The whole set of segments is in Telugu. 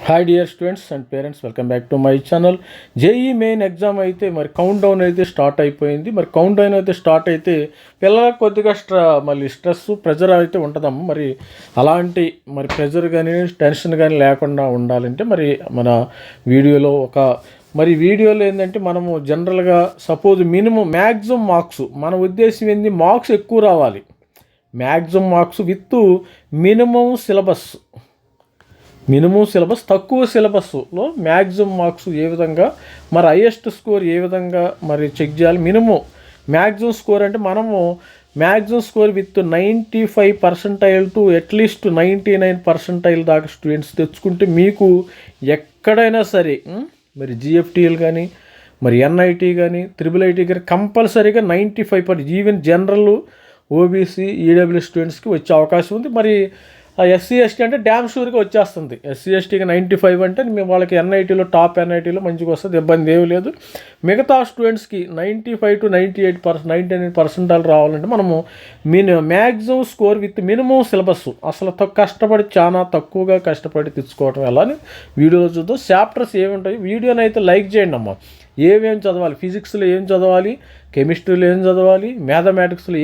Hi dear students and parents, welcome back to my channel. JEE main exam అయితే మరి కౌంట్ డౌన్ అయితే స్టార్ట్ అయిపోయింది. మరి కౌంట్ డౌన్ అయితే స్టార్ట్ అయితే పిల్లలకు కొద్దిగా మళ్ళీ స్ట్రెస్ ప్రెజర్ అయితే ఉంటుందమ్మ. మరి అలాంటి మరి ప్రెజర్ కానీ టెన్షన్ కానీ లేకుండా ఉండాలంటే మరి మన వీడియోలో వీడియోలో ఏంటంటే మనము జనరల్గా సపోజ్ మ్యాక్సిమం మార్క్స్, మన ఉద్దేశం ఏంది, మార్క్స్ ఎక్కువ రావాలి. Maximum marks with minimum syllabus తక్కువ సిలబస్లో మ్యాక్సిమం మార్క్స్ ఏ విధంగా, మరి హైయెస్ట్ స్కోర్ ఏ విధంగా మరి చెక్ చేయాలి. మ్యాక్సిమం స్కోర్ అంటే మనము maximum score with 95% to at least 99% దాకా స్టూడెంట్స్ తెచ్చుకుంటే మీకు ఎక్కడైనా సరే మరి జిఎఫ్టీఎల్ కానీ, మరి ఎన్ఐటీ కానీ, IIIT కానీ కంపల్సరీగా 95%, ఈవెన్ జనరల్, ఓబీసీ, ఈడబ్ల్యూ స్టూడెంట్స్కి వచ్చే అవకాశం ఉంది. మరి ఎస్సీ ఎస్టీ అంటే డ్యామ్ షూర్గా వచ్చేస్తుంది. ఎస్సీ ఎస్టీకి 95 అంటే వాళ్ళకి ఎన్ఐటీలో టాప్ ఎన్ఐటీలో మంచిగా వస్తుంది, ఇబ్బంది ఏమీ లేదు. మిగతా స్టూడెంట్స్కి 95 to 99% రావాలంటే మనము maximum score with minimum syllabus అసలు చాలా తక్కువగా కష్టపడి తెచ్చుకోవటం ఎలా అని వీడియోలో చూద్దాం. చాప్టర్స్ ఏముంటాయి, వీడియోని అయితే లైక్ చేయండి అమ్మ. ఏమేమి చదవాలి, ఫిజిక్స్లో ఏం చదవాలి, కెమిస్ట్రీలో ఏం చదవాలి, మ్యాథమెటిక్స్లో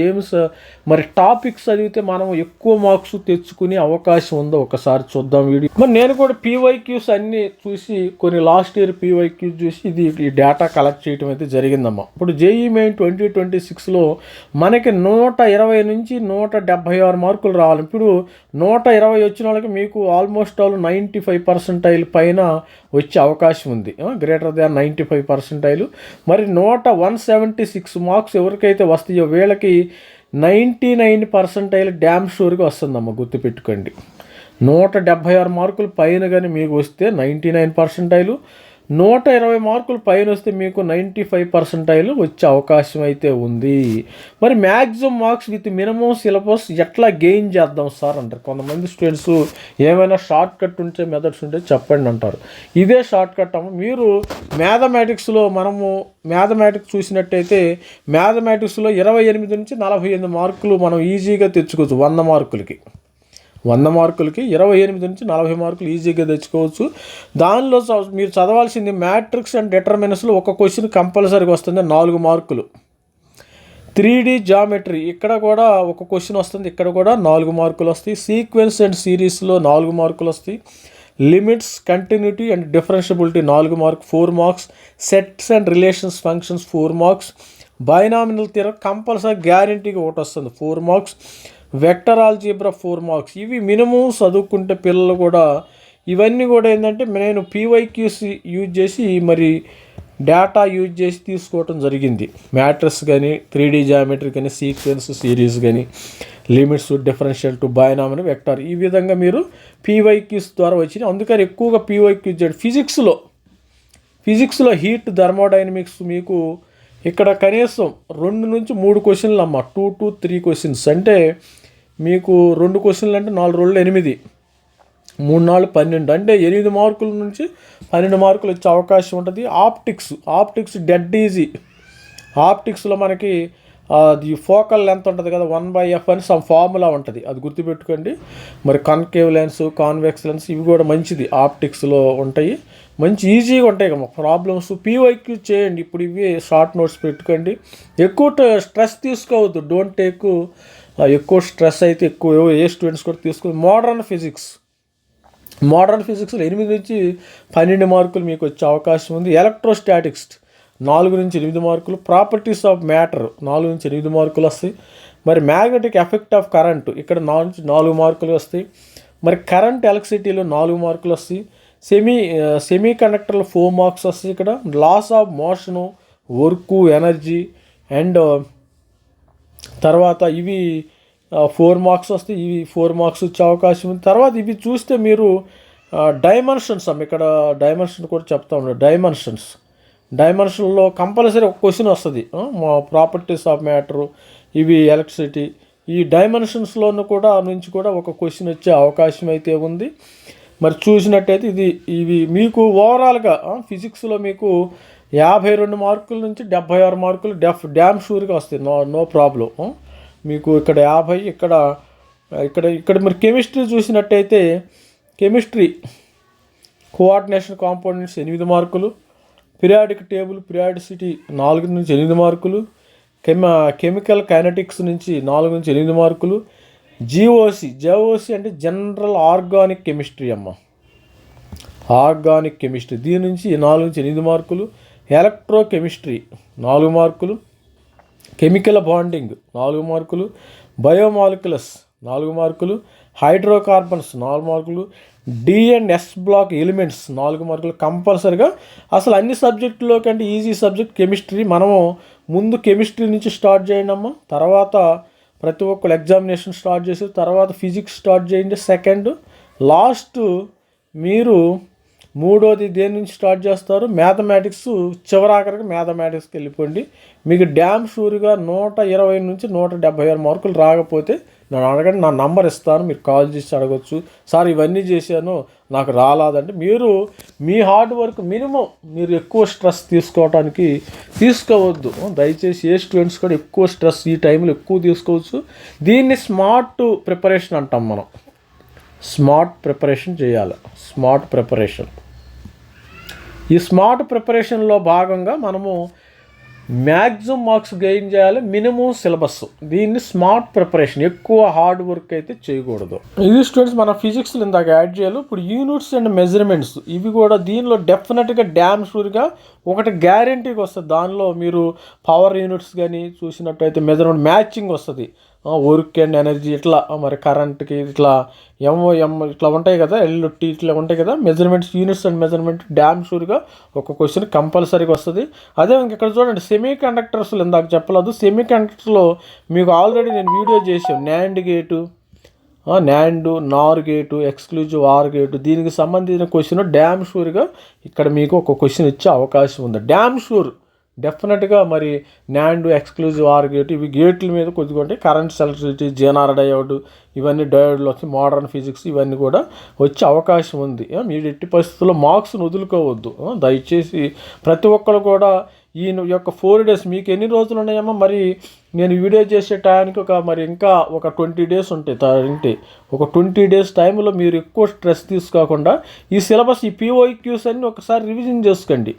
మరి టాపిక్స్ చదివితే మనం ఎక్కువ మార్క్స్ తెచ్చుకునే అవకాశం ఉందో ఒకసారి చూద్దాం వీడియో. మరి నేను కూడా పీవైక్యూస్ అన్నీ చూసి, కొన్ని లాస్ట్ ఇయర్ పీవైక్యూస్ చూసి ఈ డేటా కలెక్ట్ చేయడం అయితే జరిగిందమ్మా. ఇప్పుడు జేఈ మెయిన్ 2026లో మనకి 120 నుంచి 176 మార్కులు రావాలి. ఇప్పుడు 120 వచ్చిన వాళ్ళకి మీకు ఆల్మోస్ట్ 95% పైన వచ్చే అవకాశం ఉంది, గ్రేటర్ దాన్ 95%. మరి 176 మార్క్స్ ఎవరికైతే వస్తాయో వీళ్ళకి 99% డ్యామ్ షూర్గా వస్తుందమ్మా, గుర్తుపెట్టుకోండి. 176 మార్కులు పైన కానీ మీకు వస్తే 99%, 120 మార్కులు పైన వస్తే మీకు 95% వచ్చే అవకాశం అయితే ఉంది. మరి maximum marks with minimum syllabus ఎట్లా గెయిన్ చేద్దాం సార్ అంటారు కొంతమంది స్టూడెంట్స్. ఏమైనా షార్ట్ కట్ ఉంటే మెథడ్స్ ఉంటే చెప్పండి అంటారు. ఇదే షార్ట్ కట్ అమ్మ. మీరు మ్యాథమెటిక్స్ చూసినట్టయితే మ్యాథమెటిక్స్లో 28 నుంచి 48 మార్కులు మనం ఈజీగా తెచ్చుకోవచ్చు. 100 మార్కులకి 28 నుంచి 40 మార్కులు ఈజీగా తెచ్చుకోవచ్చు. దానిలో మీరు చదవాల్సింది మ్యాట్రిక్స్ అండ్ డిటర్మినెంట్స్లో ఒక క్వశ్చన్ కంపల్సరీగా వస్తుంది, 4 మార్కులు. 3D జామెట్రీ ఇక్కడ కూడా ఒక క్వశ్చన్ వస్తుంది, ఇక్కడ కూడా 4 మార్కులు వస్తాయి. సీక్వెన్స్ అండ్ సిరీస్లో 4 మార్కులు వస్తాయి. Limits, continuity and differentiability 4 marks, 4 marks. Sets and relations functions 4 marks. Binomial theorem compulsory గ్యారంటీగా ఒకటి వస్తుంది, 4 మార్క్స్. Vector algebra 4 marks. ఇవి మినిమం చదువుకుంటే పిల్లలు కూడా ఇవన్నీ కూడా ఏంటంటే నేను పీవైక్యూస్ యూజ్ చేసి మరి డేటా యూజ్ చేసి తీసుకోవటం జరిగింది. మ్యాట్రిక్స్ కానీ, 3D జామెట్రీ కానీ, సీక్వెన్స్, సిరీస్ కానీ, limits, differential to binomial, vector, ఈ విధంగా మీరు పీవైక్యూస్ ద్వారా వచ్చినాయి. అందుకని ఎక్కువగా పీవైక్యూస్ చేయండి. ఫిజిక్స్లో హీట్, థర్మోడైనమిక్స్ మీకు ఇక్కడ కనీసం 2 నుంచి 3 క్వశ్చన్లు అమ్మ. 2 to 3 క్వశ్చన్స్ అంటే మీకు 2 క్వశ్చన్లు అంటే 4 రోజులు 8, 3 4 12 అంటే 8 మార్కుల నుంచి 12 మార్కులు వచ్చే అవకాశం ఉంటుంది. Optics dead easy. ఆప్టిక్స్లో మనకి అది ఫోకల్ లెంత్ ఉంటుంది కదా, 1/f అని సమ్ ఫార్ములా ఉంటుంది, అది గుర్తుపెట్టుకోండి. మరి కన్కేవ్ లెన్స్, కాన్వెక్స్ లెన్స్ ఇవి కూడా మంచిది ఆప్టిక్స్లో ఉంటాయి, మంచి ఈజీగా ఉంటాయి కదా ప్రాబ్లమ్స్. పీవైక్యూ చేయండి. ఇప్పుడు ఇవి షార్ట్ నోట్స్ పెట్టుకోండి. ఎక్కువ స్ట్రెస్ తీసుకోవద్దు, డోంట్ టేక్ ఎక్కువ స్ట్రెస్ అయితే ఏ స్టూడెంట్స్ కూడా తీసుకోవద్దు. మోడర్న్ ఫిజిక్స్లో 8 నుంచి 12 మార్కులు మీకు వచ్చే అవకాశం ఉంది. ఎలక్ట్రోస్టాటిక్స్ 4 నుంచి 8 మార్కులు. ప్రాపర్టీస్ ఆఫ్ మ్యాటర్ 4 నుంచి 8 మార్కులు వస్తాయి. మరి మ్యాగ్నెటిక్ ఎఫెక్ట్ ఆఫ్ కరెంటు ఇక్కడ 4 నుంచి 4 మార్కులు వస్తాయి. మరి కరెంట్ ఎలక్ట్రిసిటీలో 4 మార్కులు వస్తాయి. సెమీ కండక్టర్లో 4 మార్క్స్ వస్తాయి. ఇక్కడ loss of motion, work, energy and తర్వాత ఇవి 4 మార్క్స్ వస్తాయి. ఇవి 4 మార్క్స్ వచ్చే అవకాశం ఉంది. తర్వాత ఇవి చూస్తే మీరు డైమెన్షన్స్ ఇక్కడ డైమెన్షన్ కూడా చెప్తా ఉన్నాడు. డైమెన్షన్లో కంపల్సరీ ఒక క్వశ్చన్ వస్తుంది, ప్రాపర్టీస్ ఆఫ్ మ్యాటరు, ఇవి ఎలక్ట్రిసిటీ. ఈ డైమెన్షన్స్లోనూ కూడా ఒక క్వశ్చన్ వచ్చే అవకాశం అయితే ఉంది. మరి చూసినట్టయితే ఇవి మీకు ఓవరాల్గా ఫిజిక్స్లో మీకు 52 మార్కుల నుంచి 76 మార్కులు డ్యామ్ షూర్గా వస్తాయి, నో ప్రాబ్లం. మీకు ఇక్కడ 50, ఇక్కడ మరి కెమిస్ట్రీ చూసినట్టయితే కెమిస్ట్రీ కోఆర్డినేషన్ కాంపోనెంట్స్ 8 మార్కులు, పిరియాడిక్ టేబుల్ పిరియాడిసిటీ 4 నుంచి 8 మార్కులు, కెమికల్ కైనటిక్స్ నుంచి 4 నుంచి 8 మార్కులు, జేఓసి అంటే general organic chemistry organic chemistry దీని నుంచి 4 నుంచి 8 మార్కులు, ఎలక్ట్రోకెమిస్ట్రీ 4 మార్కులు, కెమికల్ బాండింగ్ 4 మార్కులు, బయోమాలిక్యులస్ 4 మార్కులు, హైడ్రోకార్బన్స్ 4 మార్కులు, డిఎన్ఎస్ బ్లాక్ ఎలిమెంట్స్ 4 మార్కులు. కంపల్సరిగా అసలు అన్ని సబ్జెక్టులో కంటే ఈజీ సబ్జెక్ట్ కెమిస్ట్రీ. మనము ముందు కెమిస్ట్రీ నుంచి స్టార్ట్ చేయండి అమ్మ, తర్వాత ప్రతి ఒక్కరు ఎగ్జామినేషన్ స్టార్ట్ చేసి తర్వాత ఫిజిక్స్ స్టార్ట్ చేయండి సెకండ్, లాస్ట్ మీరు మూడోది దేని నుంచి స్టార్ట్ చేస్తారు, మ్యాథమెటిక్స్ చివరాఖరికి మ్యాథమెటిక్స్కి వెళ్ళిపోండి. మీకు డ్యామ్ షూర్గా 120 నుంచి 176 మార్కులు రాకపోతే నన్ను అడగండి, నా నంబర్ ఇస్తాను, మీరు కాల్ చేసి అడగచ్చు. సార్ ఇవన్నీ చేశాను నాకు రాలేదంటే మీరు మీ హార్డ్ వర్క్ మినిమం మీరు ఎక్కువ స్ట్రెస్ తీసుకోవద్దు. దయచేసి ఏ స్టూడెంట్స్ కూడా ఎక్కువ స్ట్రెస్ ఈ టైంలో ఎక్కువ తీసుకోవచ్చు. దీన్ని స్మార్ట్ ప్రిపరేషన్ అంటాం మనం. స్మార్ట్ ప్రిపరేషన్ చేయాలి. ఈ స్మార్ట్ ప్రిపరేషన్లో భాగంగా మనము మ్యాక్సిమం మార్క్స్ గెయిన్ చేయాలి, మినిమం సిలబస్. దీన్ని స్మార్ట్ ప్రిపరేషన్, ఎక్కువ హార్డ్ వర్క్ అయితే చేయకూడదు. ఇది స్టూడెంట్స్ మన ఫిజిక్స్లో ఇందాక యాడ్ చేయాలి. ఇప్పుడు యూనిట్స్ అండ్ మెజర్మెంట్స్ ఇవి కూడా దీనిలో డెఫినెట్గా డ్యామ్ షూర్గా ఒకటి గ్యారంటీగా వస్తుంది. దానిలో మీరు పవర్ యూనిట్స్ కానీ చూసినట్టయితే మెజర్మెంట్ మ్యాచింగ్ వస్తుంది. వర్క్ అండ్ ఎనర్జీ ఇట్లా, మరి కరెంట్కి ఇట్లా ఎంఓఎం ఇట్లా ఉంటాయి కదా, ఎల్టీ ఇట్లా ఉంటాయి కదా measurements, units and measurement damn షూర్గా ఒక క్వశ్చన్ కంపల్సరీగా వస్తుంది. అదే ఇక్కడ చూడండి సెమీ కండక్టర్స్లో ఇందాక చెప్పలేదు, సెమీ కండక్టర్స్లో మీకు ఆల్రెడీ నేను వీడియో చేశాను. NAND gate, Nar gate, exclusive are gate, దీనికి సంబంధించిన క్వశ్చన్ డ్యామ్ షూర్గా ఇక్కడ మీకు ఒక క్వశ్చన్ ఇచ్చే అవకాశం ఉంది. డ్యామ్ షూర్ డెఫినెట్గా మరి నాండ్ ఎక్స్క్లూజివ్ ఆర్ గేట్ ఇవి గేట్ల మీద కొద్దిగా ఉంటాయి. కరెంట్ సెలక్టివిటీ, జేనార్ డయోడ్ ఇవన్నీ డయోడ్లు వచ్చి మోడర్న్ ఫిజిక్స్ ఇవన్నీ కూడా వచ్చే అవకాశం ఉంది. మీరు ఎట్టి పరిస్థితుల్లో మార్క్స్ను వదులుకోవద్దు. దయచేసి ప్రతి ఒక్కరు కూడా ఈ యొక్క 4 days మీకు ఎన్ని రోజులు ఉన్నాయమ్మా, మరి నేను వీడియో చేసే టైంకి ఇంకా ఒక 20 days ఉంటాయి. ఒక 20 days టైంలో మీరు ఎక్కువ స్ట్రెస్ తీసుకోకుండా ఈ సిలబస్ ఈ POQs అన్ని ఒకసారి రివిజన్ చేసుకోండి.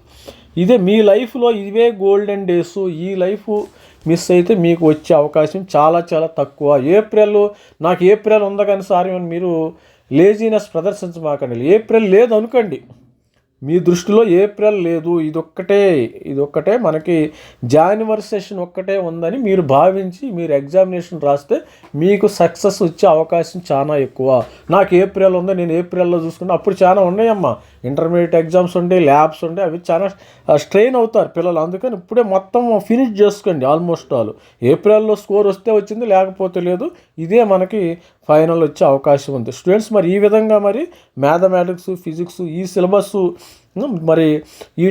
ఇదే మీ లైఫ్లో ఇవే గోల్డెన్ డేస్. ఈ లైఫ్ మిస్ అయితే మీకు వచ్చే అవకాశం చాలా చాలా తక్కువ. నాకు ఏప్రిల్ ఉందా కానీ సారీ అని మీరు లేజీనెస్ ప్రదర్శించమాకండి. ఏప్రిల్ లేదు అనుకోండి, మీ దృష్టిలో ఏప్రిల్ లేదు, ఇదొక్కటే మనకి జాన్యువరి సెషన్ ఒక్కటే ఉందని మీరు భావించి మీరు ఎగ్జామినేషన్ రాస్తే మీకు సక్సెస్ వచ్చే అవకాశం చాలా ఎక్కువ. నాకు ఏప్రిల్ ఉందా, నేను ఏప్రిల్లో చూసుకుంటే అప్పుడు చాలా ఉన్నాయమ్మా, ఇంటర్మీడియట్ ఎగ్జామ్స్ ఉంటాయి, ల్యాబ్స్ ఉంటాయి, అవి చాలా స్ట్రెయిన్ అవుతారు పిల్లలు. అందుకని ఇప్పుడే మొత్తం ఫినిష్ చేసుకోండి. ఆల్మోస్ట్ ఆల్ ఏప్రిల్లో స్కోర్ వస్తే వచ్చింది, లేకపోతే లేదు. ఇదే మనకి ఫైనల్ వచ్చే అవకాశం ఉంది స్టూడెంట్స్. మరి ఈ విధంగా మరి మ్యాథమెటిక్స్, ఫిజిక్స్ ఈ సిలబస్ మరి ఈ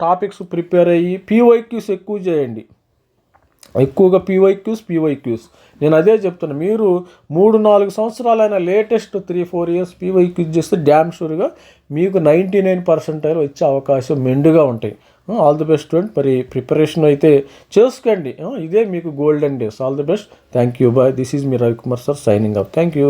టాపిక్స్ ప్రిపేర్ అయ్యి PYQs ఎక్కువ చేయండి. ఎక్కువగా PYQs నేను అదే చెప్తున్నా. మీరు 3-4 సంవత్సరాలైన లేటెస్ట్ 3-4 years PYQs చేస్తే డ్యామ్ షూర్గా మీకు 99% వచ్చే అవకాశం మెండుగా ఉంటాయి. All the best student. మరి ప్రిపరేషన్ అయితే చేసుకోండి. ఇదే మీకు golden days. All the best. Thank you. Bye. This is me Ravikumar sir signing off. Thank you.